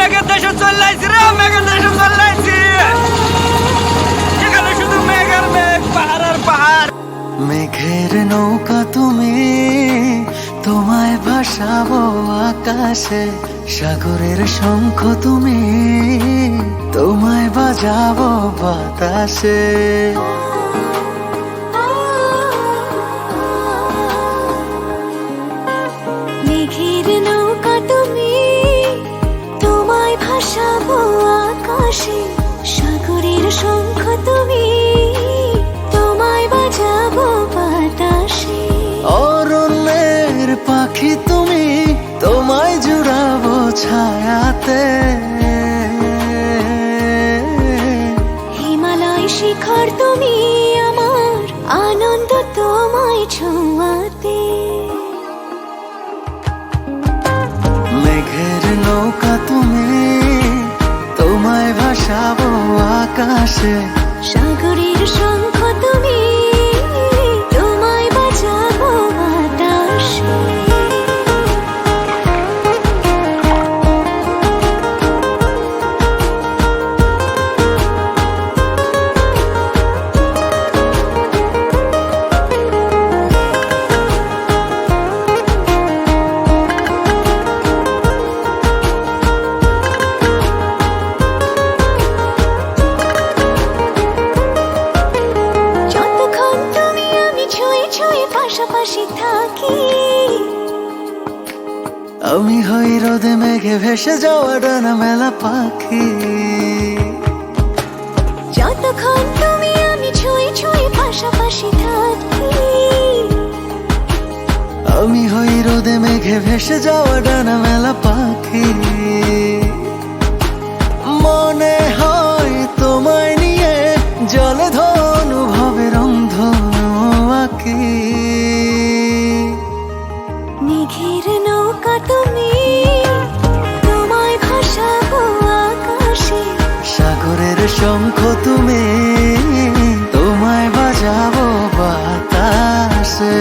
মেঘের দেশে চল্লাইছি রে, মেঘের দেশে চল্লাইছি। এখানে শুধু মেঘের মেঘ, পাহাড় আর পাহাড়। মেঘের নৌকা তুমি, তোমায় ভাসাবো আকাশে। সাগরের শঙ্খ তুমি, তোমায় বাজাবো বাতাসে। মেঘের নৌকা তুমি, তোমায় ভাসাবো আকাশে। সাগরের শঙ্খ তুমি, তোমায় বাজাবো বাতাসে। অরণ্যের পাখি তুমি, তোমায় জুড়াবো ছায়াতে। হিমালয় শিখর তুমি, আমার আনন্দ তোমায় ছোঁয়াতে। মেঘের নৌকা তুমি, তোমায় ভাসাবো আকাশে। সাগরের শঙ্খ তুমি, তোমায় বাজাবো বাতাসে। যতক্ষণ তুমি আমি ছুঁয়ে ছুঁয়ে পাশাপাশি থাকি, আমি হই রোদে মেঘে ভেসে যাওয়া ডানা মেলা পাখি। যতক্ষণ তুমি আমি ছুঁয়ে ছুঁয়ে পাশাপাশি থাকি, আমি হই রোদে মেঘে ভেসে যাওয়া ডানা মেলা পাখি। মনে হয় তোমায় নিয়ে জলে ধনুভাবের অন্ধনু আঁকি। মেঘের নৌকা তুমি, তোমায় ভাসাবো আকাশে। সাগরের শঙ্খ তুমি, তোমায় বাজাবো বাতাসে।